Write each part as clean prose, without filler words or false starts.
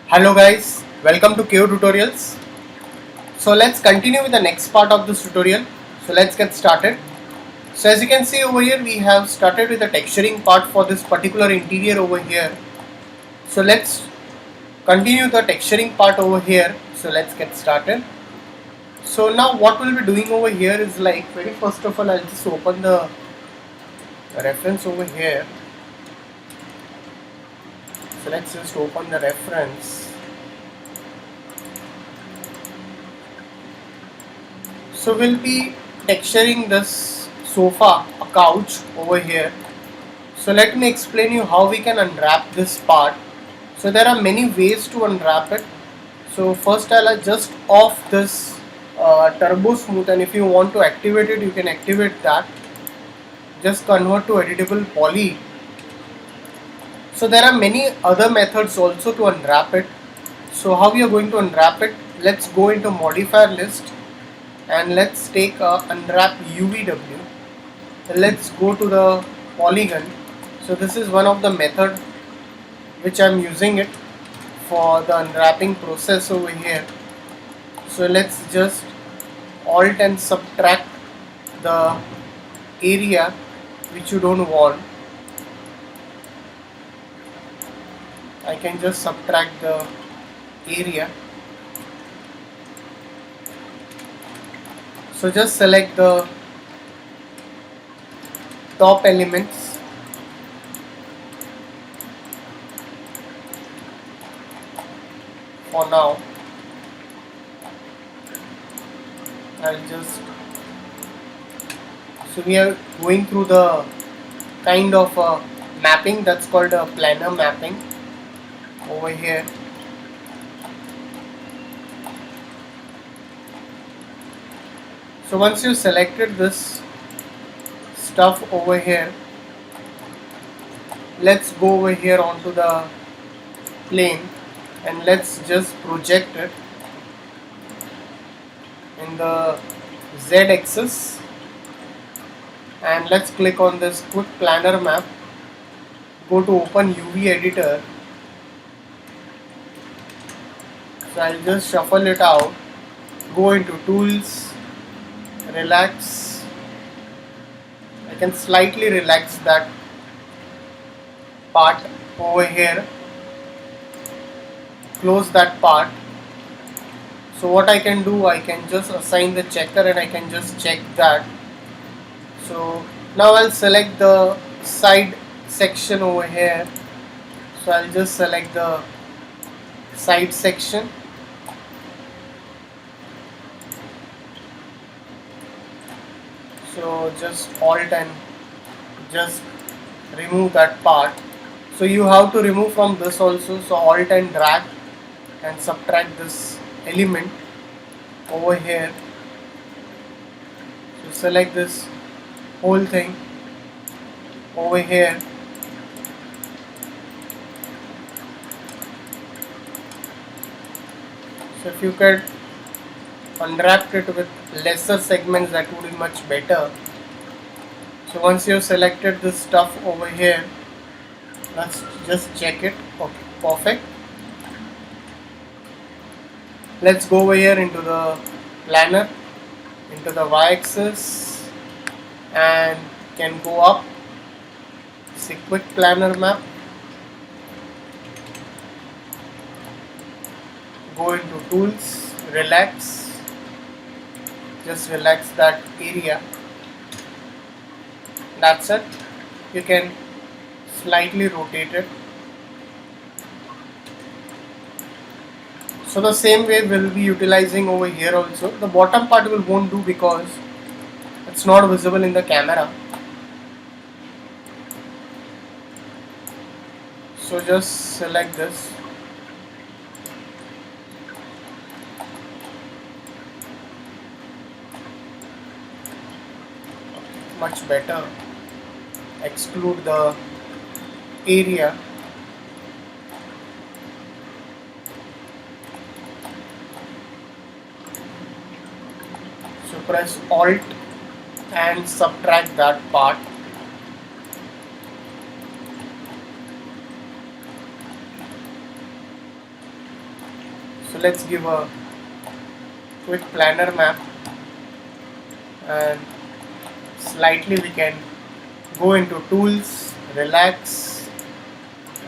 Hello guys, welcome to KO Tutorials. So let's continue with the next part of this tutorial. So let's get started. So as you can see over here, we have started with the texturing part for this particular interior over here. So let's continue the texturing part over here. So let's get started. So now what we'll be doing over here is like very first of all I'll just open the reference over here. So let's just open the reference. So we'll be texturing this sofa, a couch over here. So let me explain you how we can unwrap this part. So there are many ways to unwrap it. So first I'll just off this turbo smooth, and if you want to activate it you can activate that. Just convert to editable poly. So there are many other methods also to unwrap it. So how we are going to unwrap it? Let's go into modifier list and let's take unwrap UVW. Let's go to the polygon. So this is one of the method which I'm using it for the unwrapping process over here. So let's just alt and subtract the area which you don't want. I can just subtract the area. So just select the top elements. For now, I'll just, so we are going through the kind of mapping that's called a planar mapping over here. So once you selected this stuff over here, let's go over here onto the plane and let's just project it in the Z axis, and let's click on this quick planar map. Go to open UV editor. So I'll just shuffle it out, go into tools, relax. I can slightly relax that part over here, close that part. So what I can do, I can just assign the checker and I can just check that. So now I'll select the side section over here. So I'll just select the side section. So just alt and just remove that part. So you have to remove from this also. So alt and drag and subtract this element over here. So select this whole thing over here. So if you could unwrap it with lesser segments, that would be much better. So once you have selected this stuff over here, let's just check it. Okay, perfect. Let's go over here into the planar, into the y-axis, and can go up. See quick planar map. Go into tools, relax. Just relax that area. That's it. You can slightly rotate it. So the same way we'll be utilizing over here also. The bottom part will won't do because it's not visible in the camera. So just select this. Much better. Exclude the area. So press alt and subtract that part. So let's give a quick planar map, and slightly we can go into tools, relax,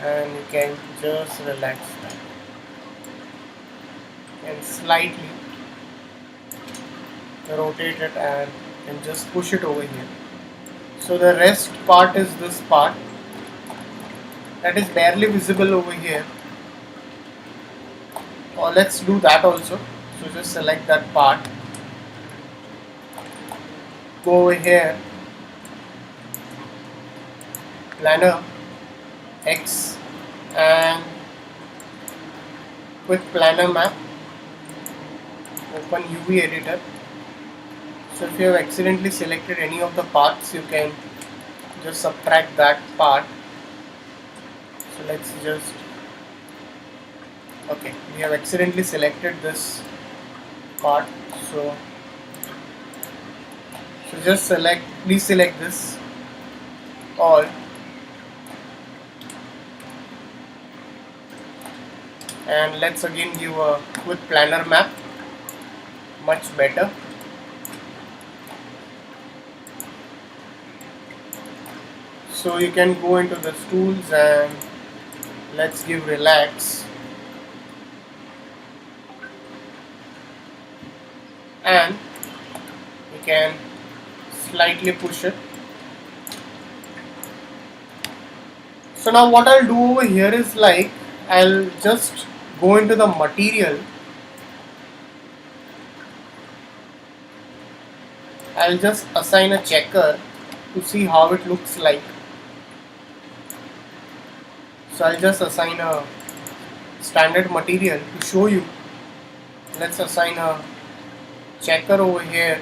and you can just relax that and slightly rotate it and just push it over here. So the rest part is this part that is barely visible over here. Or let's do that also. So just select that part, go over here, planar X, and quick planar map, open UV editor. So if you have accidentally selected any of the parts, you can just subtract that part. So let's just, okay, we have accidentally selected this part, so just select, deselect this all, and let's again give a quick planar map, much better. So you can go into the tools and let's give relax, and you can slightly push it. So now what I'll do over here is like, I'll just go into the material, I'll just assign a checker to see how it looks like. So I'll just assign a standard material to show you. Let's assign a checker over here.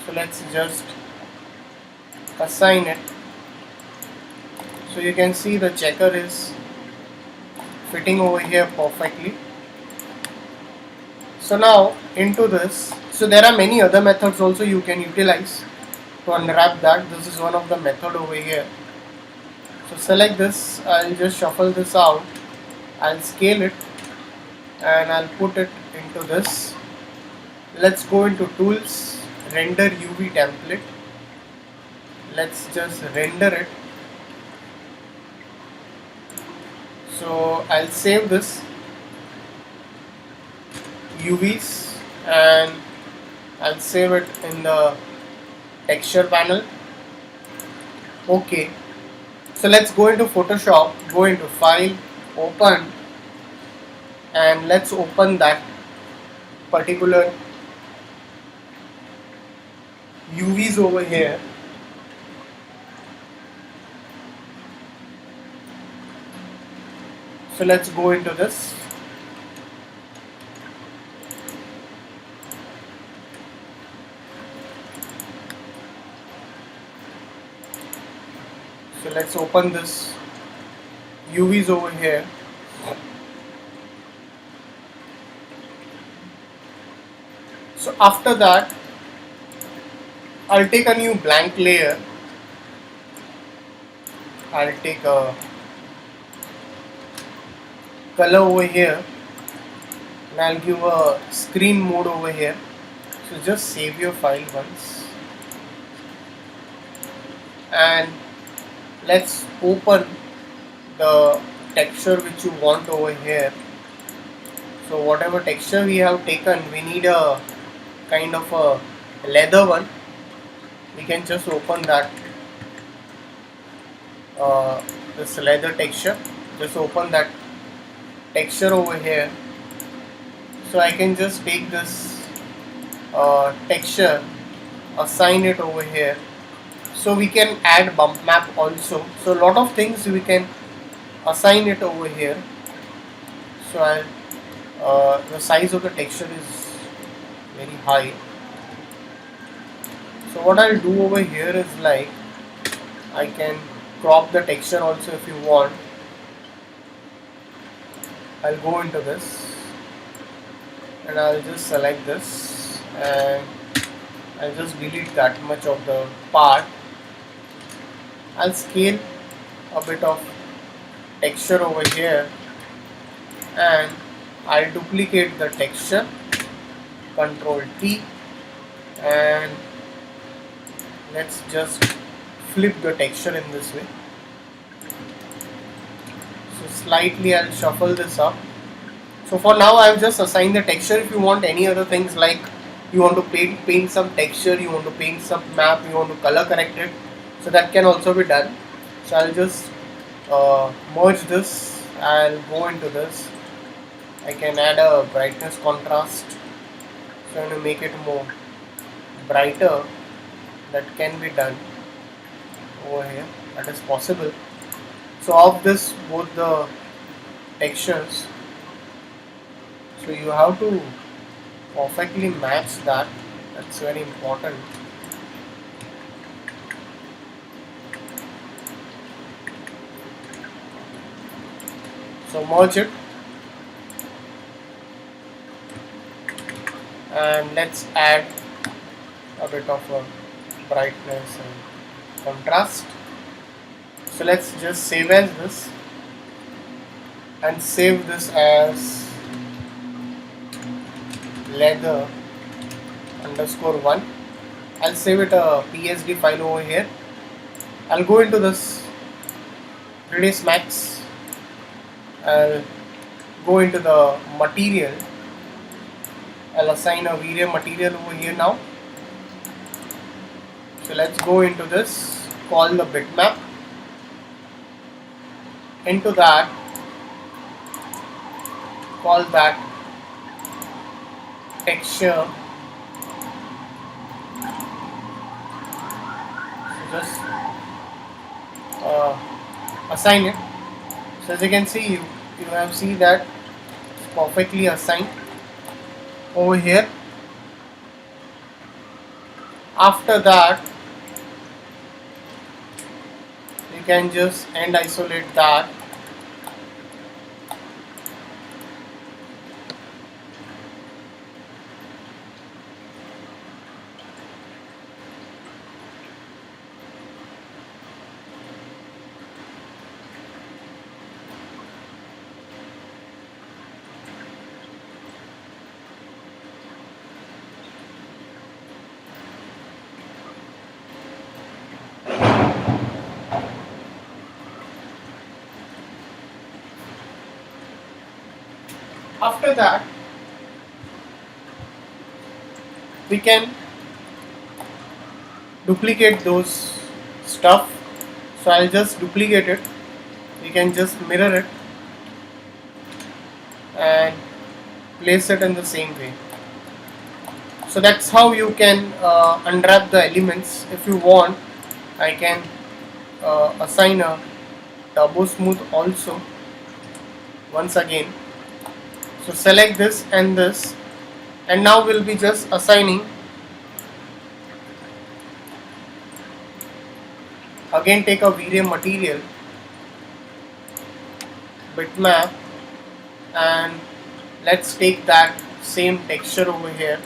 So let's just assign it. So you can see the checker is fitting over here perfectly. So now into this, so there are many other methods also you can utilize to unwrap that. This is one of the method over here. So select this, I'll just shuffle this out, I'll scale it, and I'll put it into this. Let's go into tools, render UV template. Let's just render it. So I'll save this UVs and I'll save it in the texture panel. Okay, so let's go into Photoshop, go into file, open, and let's open that particular UVs over here. So let's go into this. So let's open this UVs over here. So after that, I'll take a new blank layer. I'll take a color over here and I'll give a screen mode over here. So just save your file once and let's open the texture which you want over here. So whatever texture we have taken, we need a kind of a leather one. We can just open that this leather texture. Just open that texture over here. So I can just take this texture, assign it over here. So we can add bump map also. So a lot of things we can assign it over here. So the size of the texture is very high. So what I'll do over here is like, I can crop the texture also if you want. I'll go into this and I'll just select this and I'll just delete that much of the part. I'll scale a bit of texture over here, and I'll duplicate the texture, Control T, and let's just flip the texture in this way. So slightly I'll shuffle this up. So for now I've just assigned the texture. If you want any other things, like you want to paint some texture, you want to paint some map, you want to color correct it, so that can also be done. So I'll just merge this. I'll go into this. I can add a brightness contrast, so I'm going to make it more brighter. That can be done over here, that is possible. So of this, both the textures, so you have to perfectly match that. That's very important. So merge it, and let's add a bit of a brightness and contrast. So let's just save as this, and save this as leather _1. I'll save it a PSD file over here. I'll go into this 3ds Max. I'll go into the material. I'll assign a V-Ray material over here now. So let's go into this, call the bitmap. Into that, call that texture. So just assign it. So as you can see, you have seen that it's perfectly assigned over here. After that, you can just end isolate that. After that, we can duplicate those stuff. So I'll just duplicate it. You can just mirror it and place it in the same way. So that's how you can unwrap the elements. If you want, I can assign a turbo smooth also once again. So select this, and now we'll be just assigning. Again, take a V-Ray material, bitmap, and let's take that same texture over here.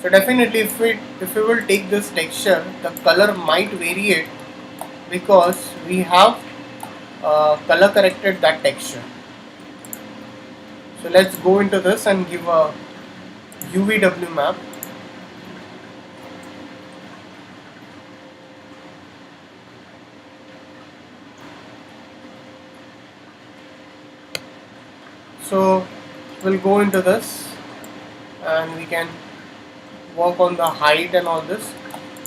So definitely, if we will take this texture, the color might vary it, because we have color corrected that texture. So let's go into this and give a UVW map. So we'll go into this, and we can work on the height and all this.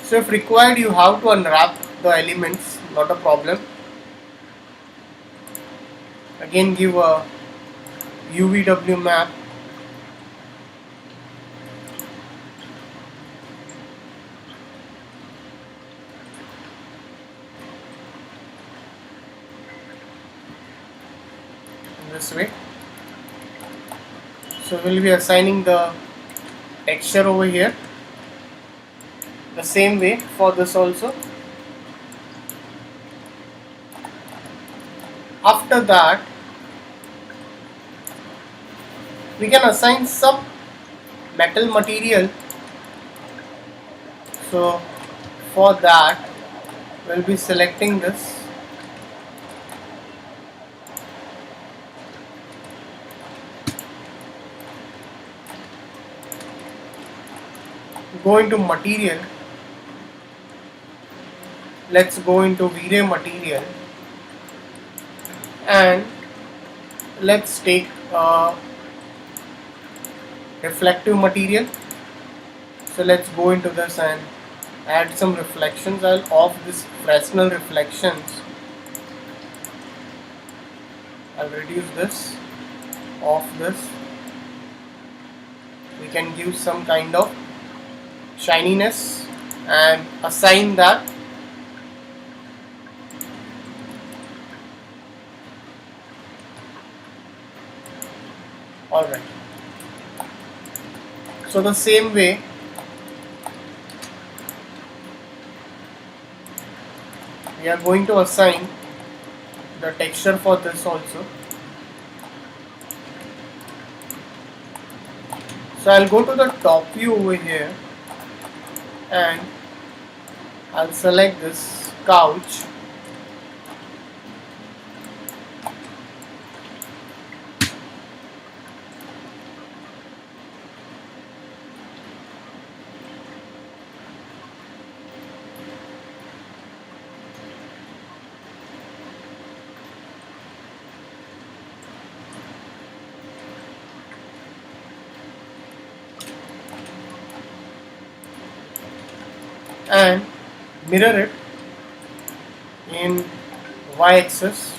So if required, you have to unwrap the elements, not a problem. Again, give a UVW map. In this way. So we'll be assigning the texture over here. The same way for this also. After that, we can assign some metal material. So for that, we'll be selecting this, go into material. Let's go into V-Ray material and let's take reflective material. So let's go into this and add some reflections. I'll off this Fresnel reflections. I'll reduce this, off this. We can give some kind of shininess and assign that. Alright. So the same way we are going to assign the texture for this also. So I'll go to the top view over here and I'll select this couch. And mirror it in y-axis.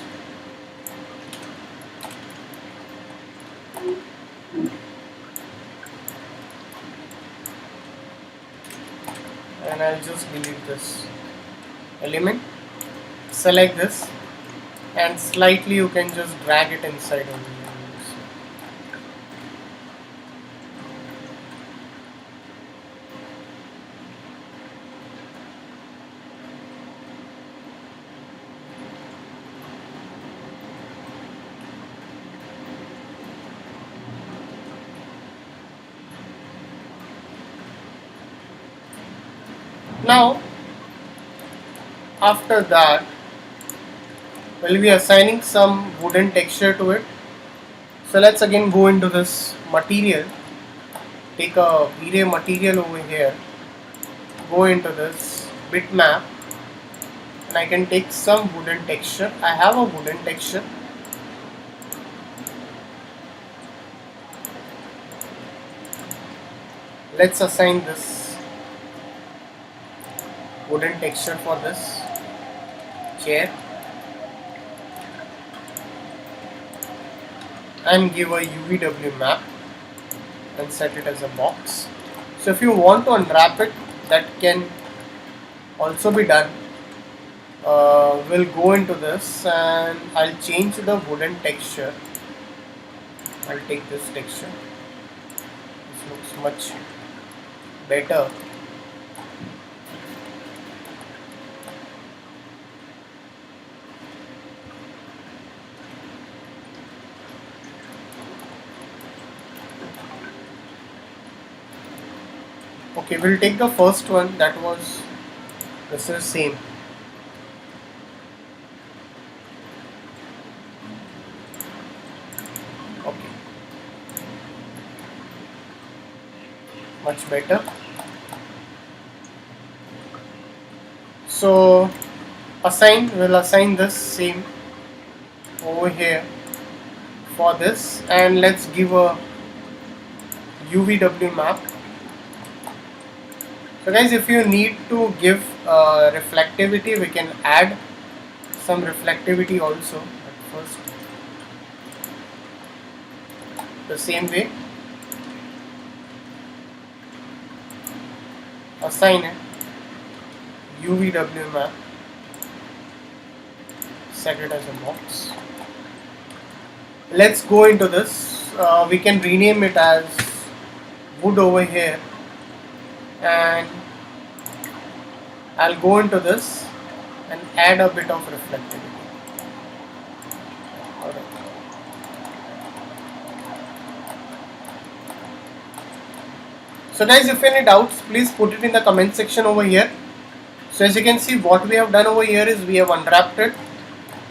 And I'll just delete this element. Select this and slightly you can just drag it inside only. Now, after that, we'll be assigning some wooden texture to it. So let's again go into this material, take a V-Ray material over here, go into this bitmap, and I can take some wooden texture. I have a wooden texture. Let's assign this wooden texture for this chair and give a UVW map and set it as a box. So if you want to unwrap it, that can also be done. We'll go into this and I'll change the wooden texture. I'll take this texture. This looks much better. Okay, we'll take the first one, that was, this is same. Okay, much better. So we'll assign this same over here for this, and let's give a UVW map. So guys, if you need to give reflectivity, we can add some reflectivity also at first. The same way, assign it UVW map, set it as a box. Let's go into this. We can rename it as wood over here, and I'll go into this and add a bit of reflectivity. Alright. So guys, if any doubts, please put it in the comment section over here. So as you can see, what we have done over here is we have unwrapped it.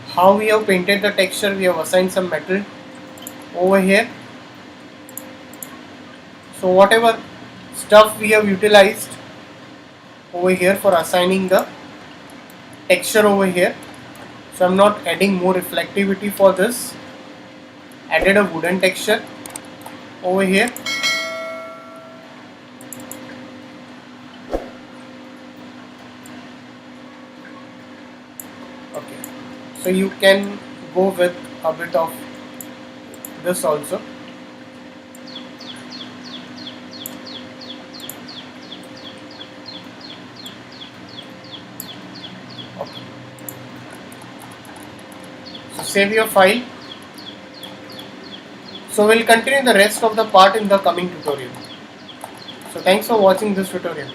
How we have painted the texture, we have assigned some metal over here. So whatever stuff we have utilized over here for assigning the texture over here. So I'm not adding more reflectivity for this. Added a wooden texture over here. Okay, so you can go with a bit of this also. Okay. So save your file. So we'll continue the rest of the part in the coming tutorial. So thanks for watching this tutorial.